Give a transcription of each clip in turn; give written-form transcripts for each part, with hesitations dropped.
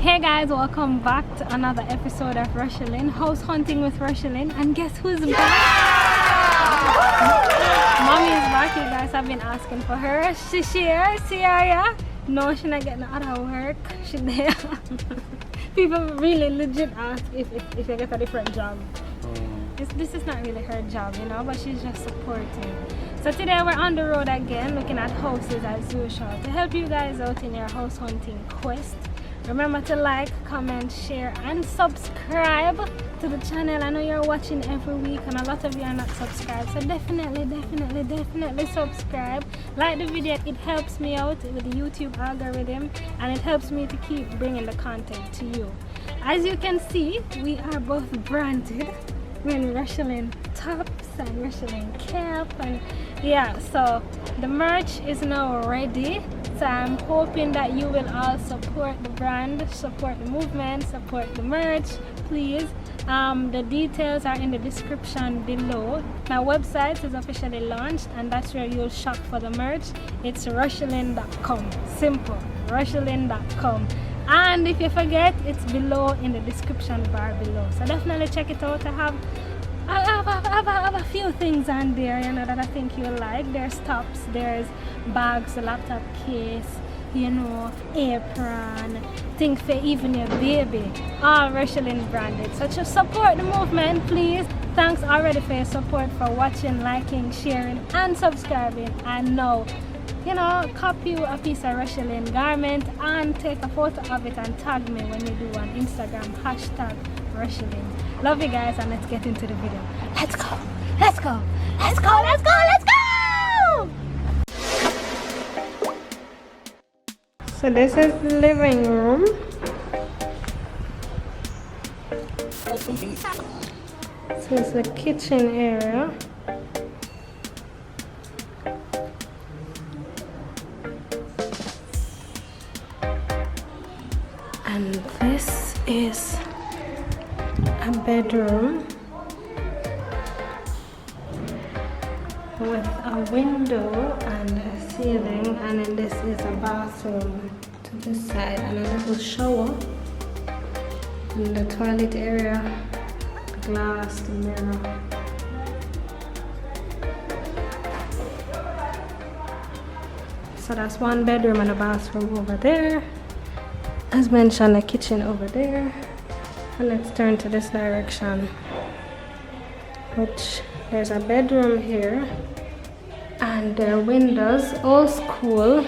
Hey guys, welcome back to another episode of Rochielin, house hunting with Rochielin, and guess who's back? Mommy is back. You guys have been asking for her. She's here. See her, yeah? No, she's not getting out of work. She's there. People really legit ask if you get a different job. This is not really her job, you know, but she's just supporting. So today we're on the road again, looking at houses as usual to help you guys out in your house hunting quest. Remember to like, comment, share, and subscribe to the channel. I know you're watching every week and a lot of you are not subscribed, so definitely subscribe. Like the video, it helps me out with the YouTube algorithm and it helps me to keep bringing the content to you. As you can see, we are both branded. We're in Rochielin tops and Rochielin cap, and yeah, so the merch is now ready. So I'm hoping that you will all support the brand, support the movement, support the merch, please. The details are in the description below. My website is officially launched and that's where you'll shop for the merch. It's rochielin.com. Simple, rochielin.com. And if you forget, it's below in the description bar below. So definitely check it out. I have a few things on there, you know, that I think you'll like. There's tops, there's bags, a laptop case, you know, apron, things for even your baby. All Rochielin branded. So just support the movement, please. Thanks already for your support, for watching, liking, sharing, and subscribing. And now, you know, copy a piece of Rochielin garment and take a photo of it and tag me when you do on Instagram, hashtag Rochielin. Love you guys, and let's get into the video. Let's go, let's go, let's go, let's go, let's go! So this is the living room. This is the kitchen area. And this is a bedroom with a window and a ceiling, and then this is a bathroom to this side and a little shower. In the toilet area, the glass, the mirror. So that's one bedroom and a bathroom over there. As mentioned, a kitchen over there. And let's turn to this direction, which there's a bedroom here and there are windows, old school,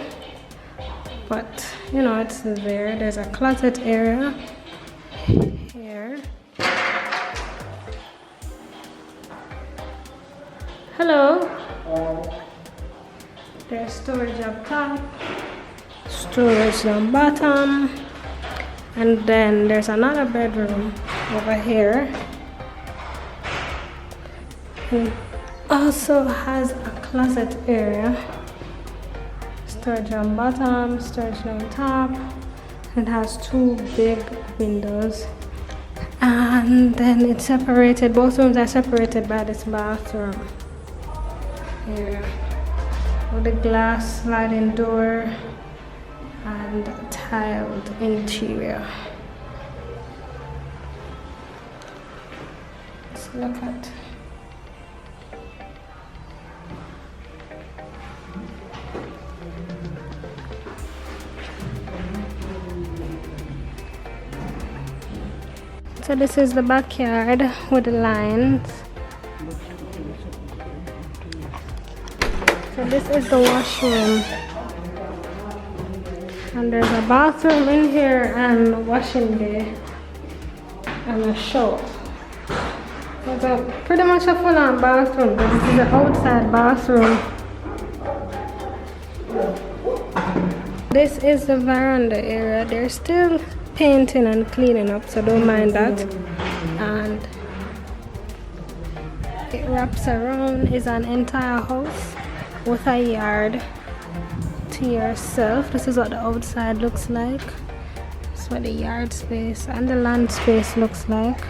but you know, it's there. There's a closet area here. Hello. There's storage up top, storage down bottom. And then there's another bedroom over here. It also has a closet area. Storage on bottom, storage on top. It has two big windows. And then it's separated, both rooms are separated by this bathroom here. With a glass sliding door and a tiled interior. Let's look at so this is the backyard with the lines. So this is the washroom. And there's a bathroom in here and a washing bay and a shower. It's pretty much a full-on bathroom, but this is the outside bathroom. This is the veranda area. They're still painting and cleaning up, so don't mind that. And it wraps around. It's an entire house with a yard to yourself. This is what the outside looks like. This is what the yard space and the land space looks like.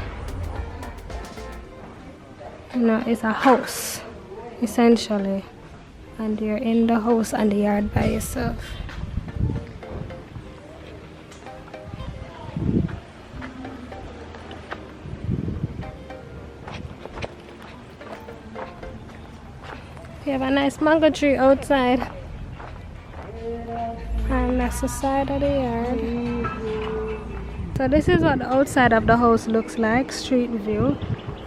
You know, it's a house essentially, and you're in the house and the yard by yourself. They have a nice mango tree outside. And that's the side of the yard. So this is what the outside of the house looks like, street view.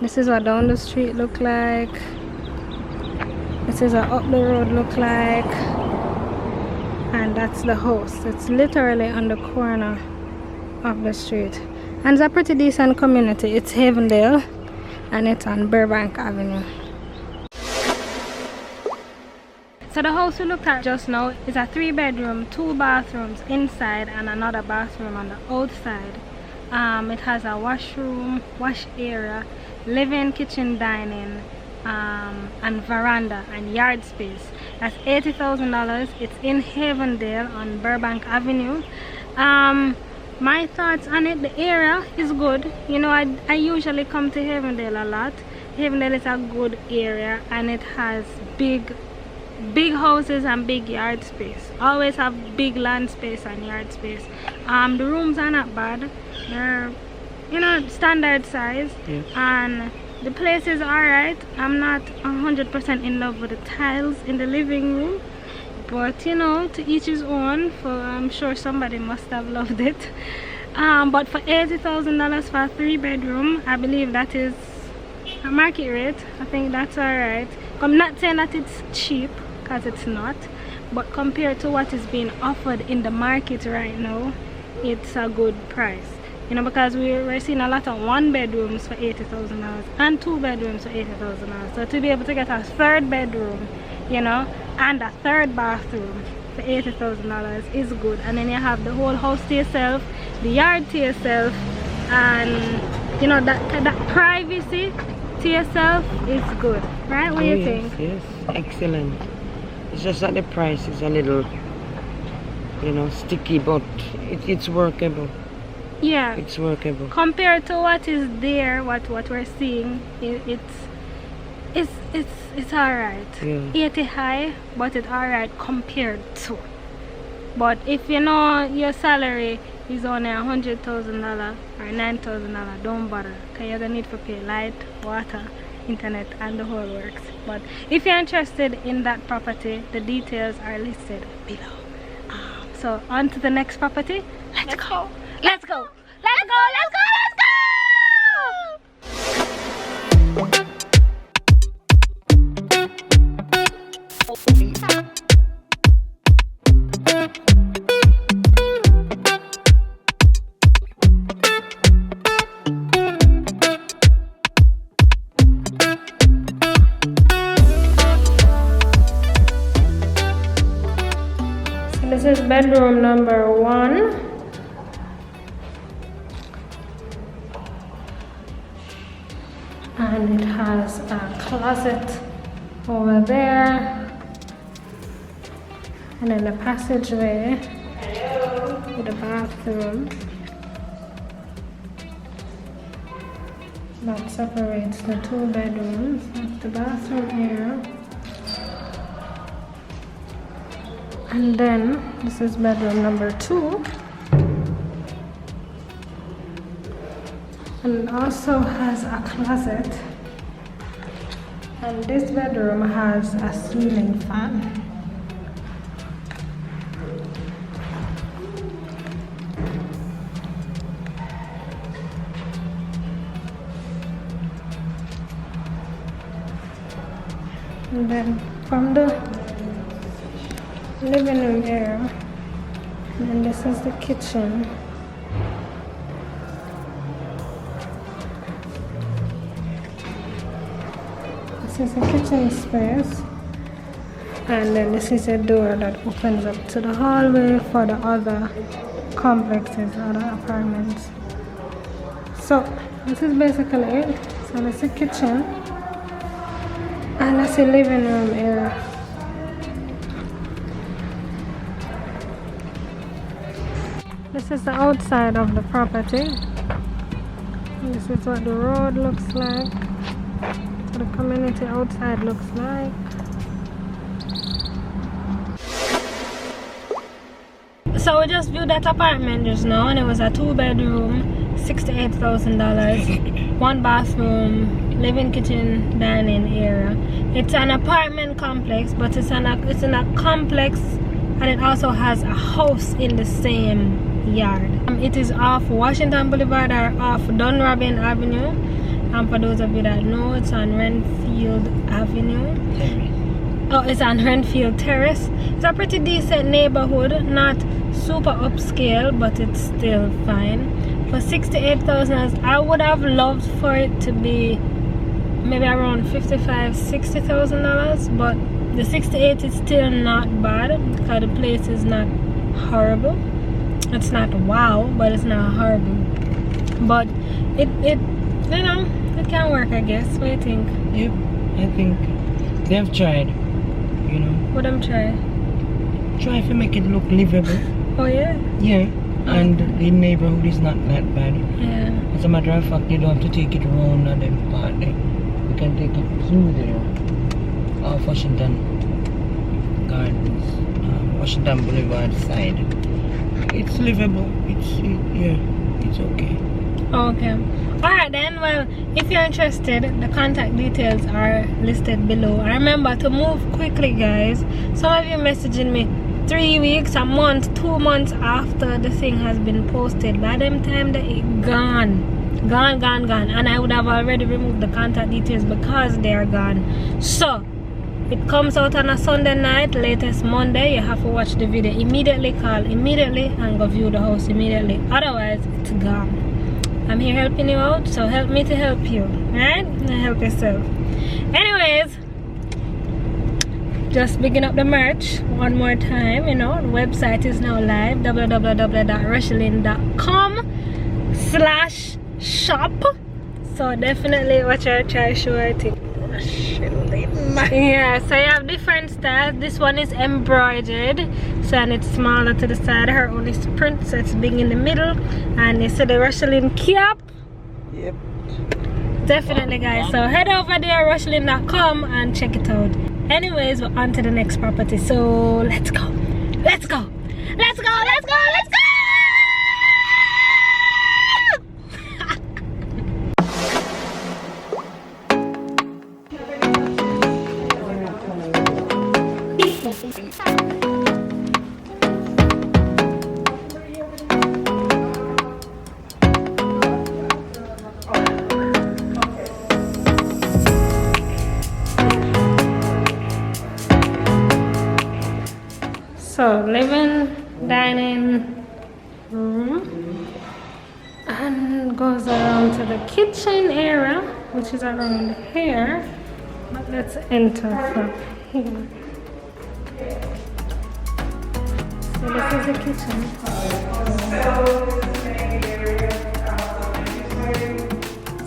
This is what down the street look like. This is what up the road look like. And that's the house. It's literally on the corner of the street. And it's a pretty decent community. It's Havendale and it's on Burbank Avenue. So the house we looked at just now is a 3-bedroom, 2 bathrooms inside and another bathroom on the outside. It has a washroom, wash area, living, kitchen, dining, and veranda and yard space. That's $80,000. It's in Havendale on Burbank Avenue. My thoughts on it, the area is good. You know, I usually come to Havendale a lot. Havendale is a good area and it has big houses and big yard space. Always have big land space and yard space. The rooms are not bad. They're, you know, standard size. Yeah. And the place is alright. I'm not 100% in love with the tiles in the living room, but you know, to each his own. I'm sure somebody must have loved it. But for $80,000 for a 3-bedroom, I believe that is a market rate. I think that's alright. I'm not saying that it's cheap, because it's not, but compared to what is being offered in the market right now, it's a good price. You know, because we're seeing a lot of 1-bedrooms for $80,000 and 2-bedrooms for $80,000. So to be able to get a 3rd bedroom, you know, and a 3rd bathroom for $80,000 is good. And then you have the whole house to yourself, the yard to yourself, and you know, that privacy to yourself is good, right? What do you think? Yes, excellent. It's just that the price is a little, you know, sticky, but it's workable. Yeah, it's workable compared to what is there. What we're seeing, it's alright. Yeah. 80 high, but it's alright compared to. But if you know your salary is only $100,000 or $9,000, don't bother, because you're gonna need to pay light, water, internet, and the whole works. But if you're interested in that property, the details are listed below. So on to the next property. Let's go. Let's go. Let's go. Let's go. This is bedroom number 1. And it has a closet over there. And then the passageway to the bathroom. That separates the 2 bedrooms. That's the bathroom here. And then this is bedroom number 2. And it also has a closet. And this bedroom has a ceiling fan. And then from the living room area, and then this is the kitchen. This is the kitchen space, and then this is a door that opens up to the hallway for the other complexes, other apartments. So this is basically it. So that's the kitchen, and that's the living room area. This is the outside of the property. This is what the road looks like. What the community outside looks like. So we just viewed that apartment just now, and it was a 2-bedroom, $68,000. 1 bathroom, living, kitchen, dining area. It's an apartment complex, but it's in a complex, and it also has a house in the same yard. It is off Washington Boulevard or off Dunrobin Avenue. And for those of you that know, it's on Renfield Avenue. Oh, it's on Renfield Terrace. It's a pretty decent neighborhood, not super upscale, but it's still fine. For $68,000, I would have loved for it to be maybe around $55,000-$60,000, but the 68 is still not bad because the place is not horrible. It's not wow, but it's not horrible. But it you know, it can work, I guess. What do you think? Yep, I think they've tried, you know. What them try? Try to make it look livable. Oh yeah? Yeah, and the neighborhood is not that bad. Yeah. As a matter of fact, you don't have to take it around and then part there. You can take it through there. Off Washington Gardens, Washington Boulevard side. It's livable. It's okay. Okay. Alright then, well, if you're interested, the contact details are listed below. And remember to move quickly, guys. Some of you messaging me 3 weeks, a month, 2 months after the thing has been posted. By them time that it gone, and I would have already removed the contact details because they are gone. So it comes out on a Sunday night, latest Monday. You have to watch the video immediately, call immediately, and go view the house immediately. Otherwise, it's gone. I'm here helping you out, so help me to help you, right? And help yourself. Anyways, just picking up the merch one more time. You know, the website is now live, www.rochielin.com/shop. So definitely watch our try show, I think. Yeah, so you have different styles. This one is embroidered, so, and it's smaller to the side. Her own is print, so it's big in the middle. And you see the Rochielin cap. Yep. Definitely, guys. So head over there, rochielin.com, and check it out. Anyways, we're on to the next property. So let's go. Let's go. Let's go. Let's go. Let's go. So living, dining room, and goes around to the kitchen area, which is around here. But let's enter from here. So this is the kitchen.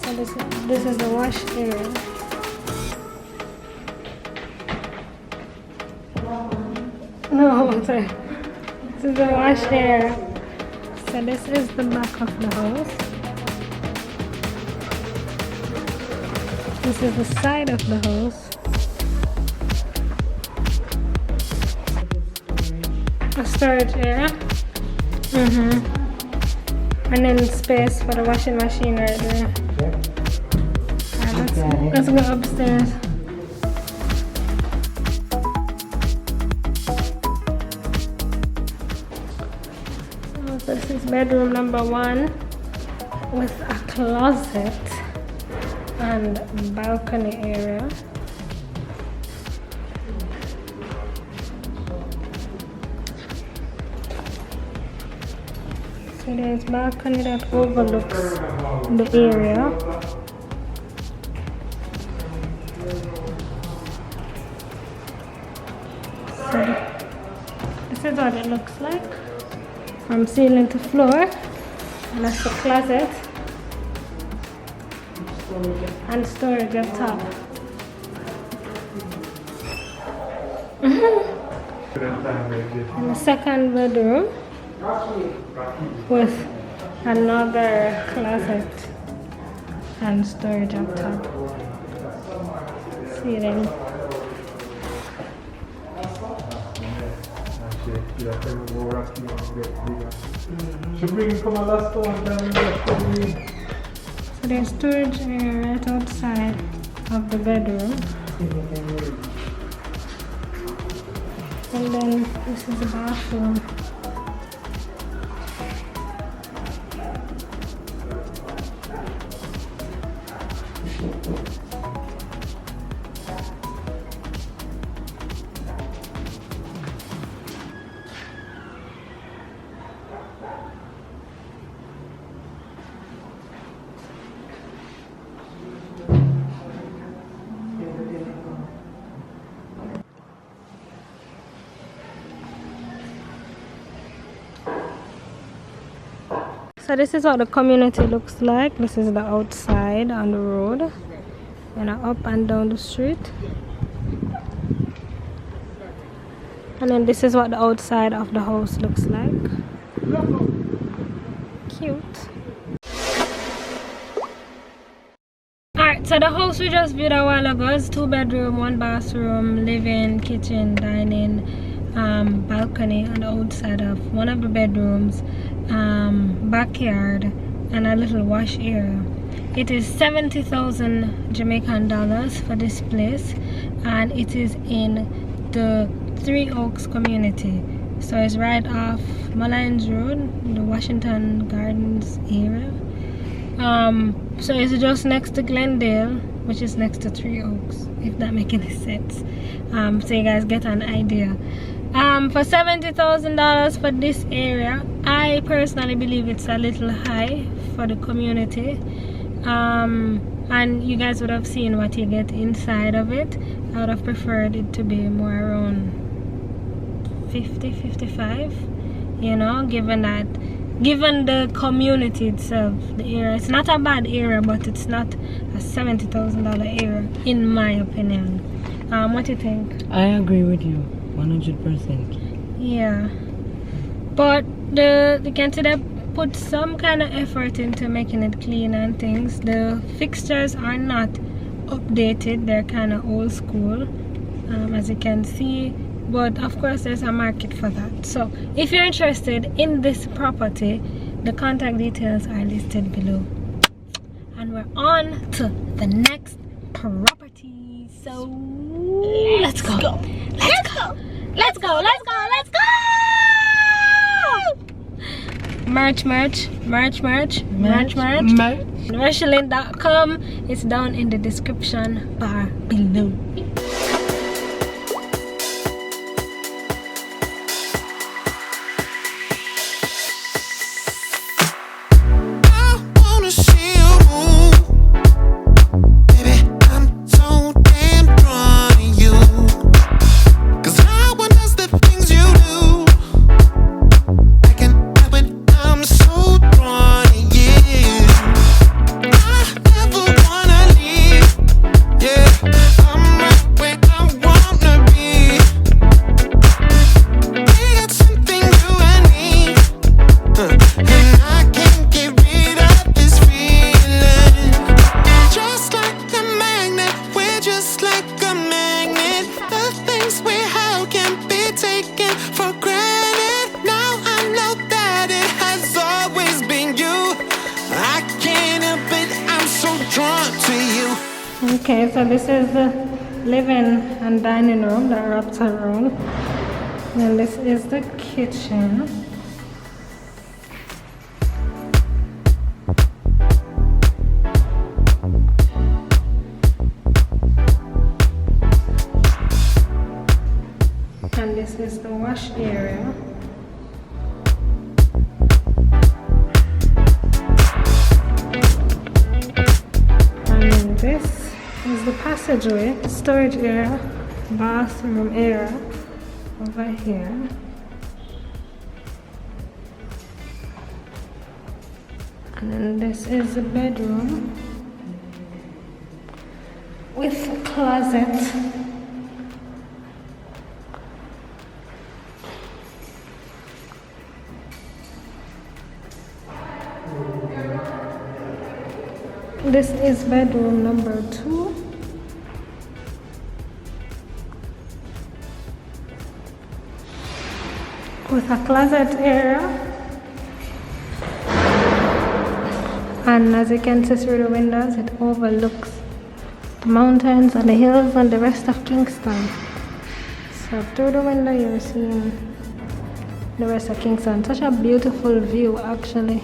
So this is the wash area. No, sorry. This is the wash area. So this is the back of the house. This is the side of the house. A storage area. And then space for the washing machine right there. Alright, let's go upstairs. This is bedroom number 1 with a closet and balcony area. So there's balcony that overlooks the area. So this is what it looks like. From ceiling to floor, and that's the closet and storage up top. And the second bedroom with another closet and storage up top. Ceiling. Yeah, can go rocky and get bigger. Should we come a last one time? So there's storage area right outside of the bedroom. And then this is the bathroom. So this is what the community looks like. This is the outside on the road, and up and down the street. And then this is what the outside of the house looks like. Cute. Alright, so the house we just viewed a while ago is 2-bedroom, 1 bathroom, living, kitchen, dining, balcony on the outside of one of the bedrooms, backyard, and a little wash area. It is 70,000 Jamaican dollars for this place, and it is in the Three Oaks community. So it's right off Malines Road, the Washington Gardens area. So it's just next to Glendale, which is next to Three Oaks, if that makes any sense. So you guys get an idea. For $70,000 for this area, I personally believe it's a little high for the community. And you guys would have seen what you get inside of it. I would have preferred it to be more around 50, 55, you know, given the community itself, the area. It's not a bad area, but it's not a $70,000 area, in my opinion. What do you think? I agree with you 100%. Yeah, but you can see they put some kind of effort into making it clean and things. The fixtures are not updated, they're kind of old school, as you can see, but of course there's a market for that. So if you're interested in this property, the contact details are listed below, and we're on to the next property. So let's go. Let's go. Merch. Rochielin.com. It's down in the description bar below. Okay, so this is the living and dining room that wraps around, and this is the kitchen. And this is the wash area. And then this is the passageway, storage area, bathroom area over here. And then this is the bedroom with a closet. This is bedroom number 2. with a closet area. And as you can see through the windows, it overlooks the mountains and the hills and the rest of Kingston. So through the window you're seeing the rest of Kingston. Such a beautiful view actually.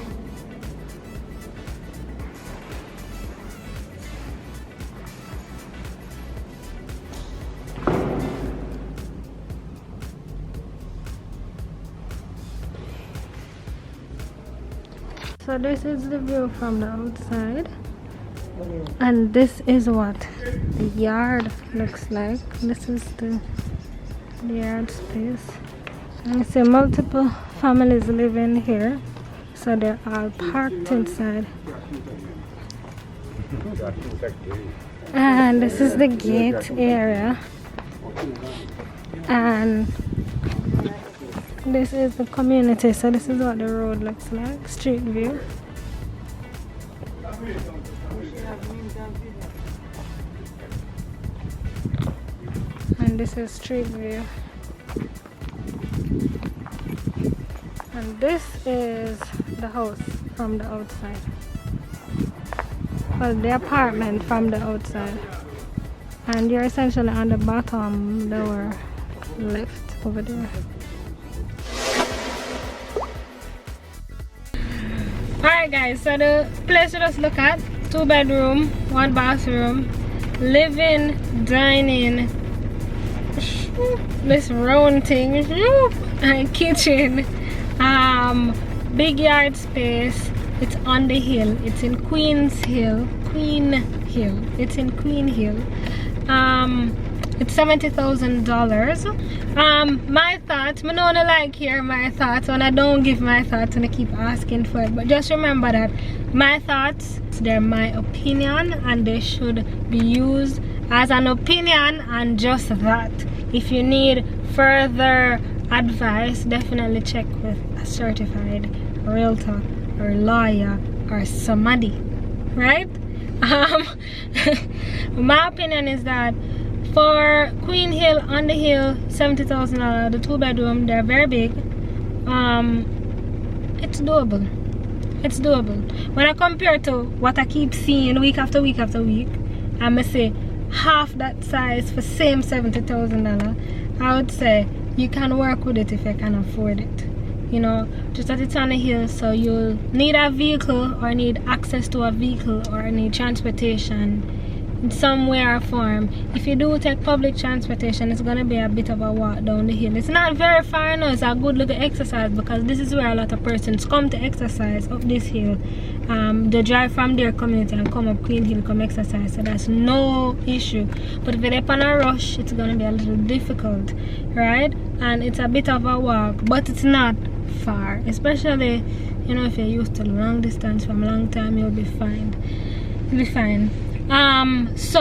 So this is the view from the outside, and this is what the yard looks like. This is the yard space. And you see multiple families living here, so they're all parked inside. And this is the gate area, and this is the community. So this is what the road looks like, street view. And this is street view. And this is the house from the outside. Well, the apartment from the outside. And you're essentially on the bottom lower left over there. Alright guys, so the place you just look at, 2-bedroom, 1 bathroom, living, dining, this round thing, and kitchen, big yard space. It's on the hill. It's in Queen Hill. It's in Queen Hill. It's $70,000. My thoughts, I don't like hear my thoughts, and I don't give my thoughts and I keep asking for it, but just remember that my thoughts, they're my opinion and they should be used as an opinion and just that. If you need further advice, definitely check with a certified realtor or lawyer or somebody, right? My opinion is that for Queen Hill, on the hill, $70,000, the 2-bedroom, they're very big. It's doable. It's doable. When I compare to what I keep seeing week after week after week, I must say half that size for same $70,000, I would say you can work with it if you can afford it. You know, just that it's on a hill, so you'll need a vehicle or need access to a vehicle or need transportation in some way or form. If you do take public transportation, it's gonna be a bit of a walk down the hill. It's not very far now. It's a good little exercise because this is where a lot of persons come to exercise, up this hill. They drive from their community and come up Queen Hill, come exercise, so that's no issue. But if you're up on a rush, it's gonna be a little difficult, right? And it's a bit of a walk, but it's not far, especially, you know, if you're used to long distance from a long time, you'll be fine. You'll be fine. So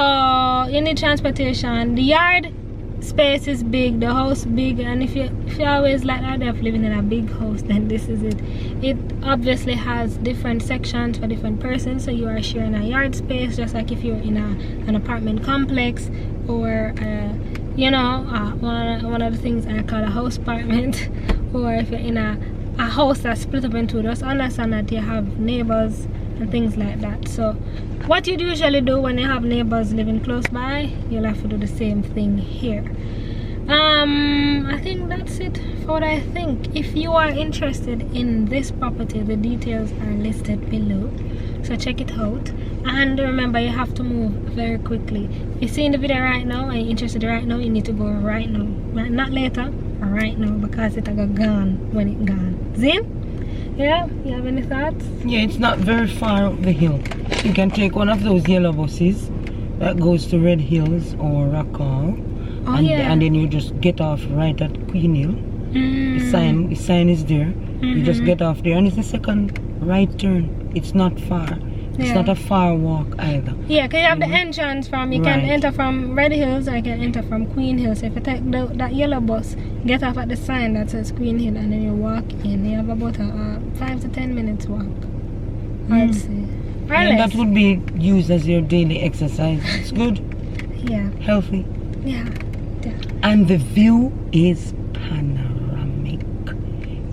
you need transportation. The yard space is big, the house big, and if you always like that of living in a big house, then this is it. It obviously has different sections for different persons, so you are sharing a yard space, just like if you're in an apartment complex or you know, one of the things I call a house apartment, or if you're in a house that's split up into, just understand that you have neighbors and things like that. So what you'd usually do when you have neighbors living close by, you'll have to do the same thing here. I think that's it for what I think. If you are interested in this property, the details are listed below, so check it out. And remember, you have to move very quickly. If you're seeing the video right now and you're interested right now, you need to go right now, not later, right now, because it'll go gone when it's gone. Zin? Yeah, you have any thoughts? Yeah, it's not very far up the hill. You can take one of those yellow buses that goes to Red Hills or Rochielin, and then you just get off right at Queen Hill. The sign is there. You just get off there, and it's the second right turn. It's not far. It's not a far walk either. Yeah, because you have the entrance from, you can enter from Red Hills or you can enter from Queen Hill. So if you take that yellow bus, get off at the sign that says Queen Hill, and then you walk in. You have about a 5 to 10 minutes walk, I'd say. And that would be used as your daily exercise. It's good. Yeah. Healthy. Yeah. And the view is panoramic.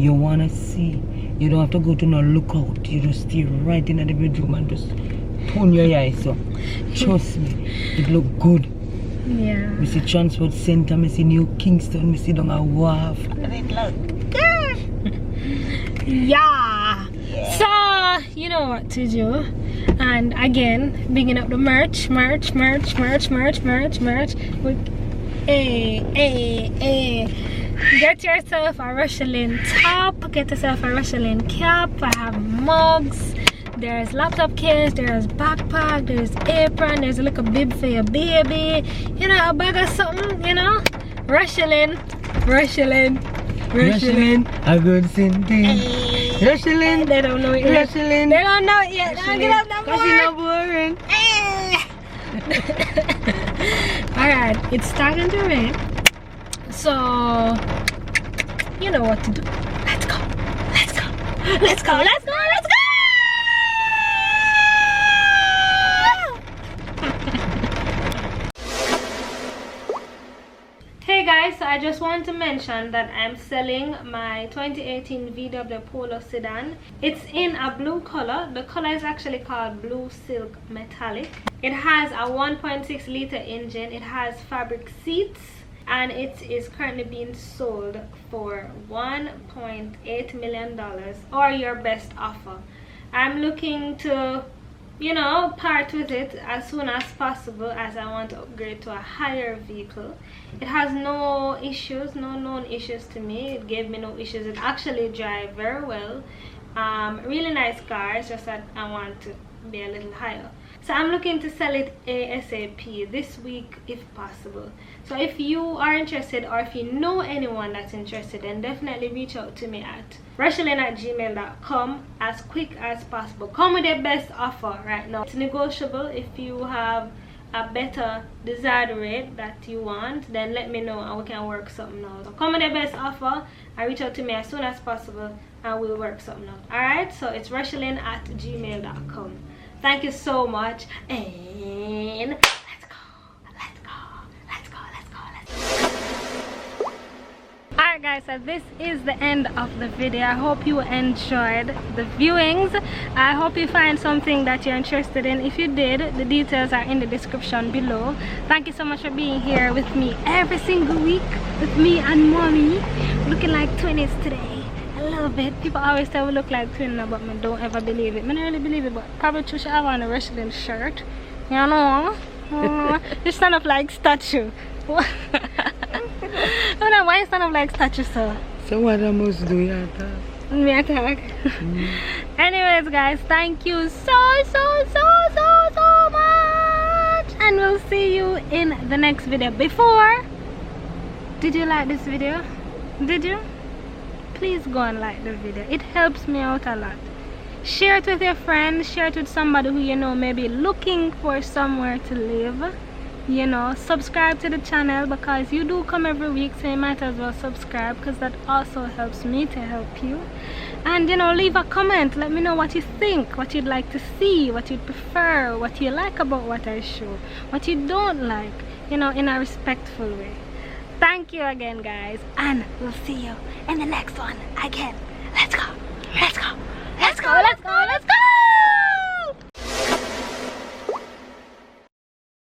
you wanna see. You don't have to go to no lookout. You just stay right in the bedroom and just turn your eyes up. Trust me, it look good. Yeah. We see Transport Center, we see New Kingston, we see down a wharf. And it look good. Yeah. So you know what to do. And again, bigging up the merch. Hey. Get yourself a Rochielin top, get yourself a Rochielin cap. I have mugs, there's laptop case, there's backpack, there's apron, there's a little bib for your baby, you know, a bag of something, you know. Rochielin, a good thing. Rochielin, they don't know it yet. Rochielin, They don't know it yet. Don't get up that because it's not boring. Alright, it's starting to rain. So, you know what to do. Let's go. Hey guys, so I just want to mention that I'm selling my 2018 VW Polo sedan. It's in a blue color. The color is actually called Blue Silk Metallic. It has a 1.6 liter engine. It has fabric seats. And it is currently being sold for $1.8 million, or your best offer. I'm looking to, you know, part with it as soon as possible, as I want to upgrade to a higher vehicle. It has no issues, no known issues to me. It gave me no issues. It actually drives very well. Really nice car. It's just that I want to be a little higher. So I'm looking to sell it ASAP this week if possible. So if you are interested, or if you know anyone that's interested, then definitely reach out to me at rochielin@gmail.com as quick as possible. Come with the best offer right now. It's negotiable. If you have a better desired rate that you want, then let me know and we can work something out. So come with the best offer and reach out to me as soon as possible and we'll work something out. Alright, so it's rochielin@gmail.com. Thank you so much, and let's go. Alright guys, so this is the end of the video. I hope you enjoyed the viewings. I hope you find something that you're interested in. If you did, the details are in the description below. Thank you so much for being here with me every single week, with me and mommy, looking like twins today. A little bit. People always say we look like twins, but I don't ever believe it. I don't really believe it, but probably should have on a Rochielin shirt. You know? You stand up like statue. Why you stand up like statue, sir? So what I must do, you Me attack. Anyways, guys, thank you so much, and we'll see you in the next video. Before, did you like this video? Did you? Please go and like the video. It helps me out a lot. Share it with your friends. Share it with somebody who you know may be looking for somewhere to live. You know, subscribe to the channel because you do come every week, so you might as well subscribe, because that also helps me to help you. And you know, leave a comment. Let me know what you think, what you'd like to see, what you'd prefer, what you like about what I show, what you don't like, you know, in a respectful way. Thank you again, guys, and we'll see you in the next one again. Let's go.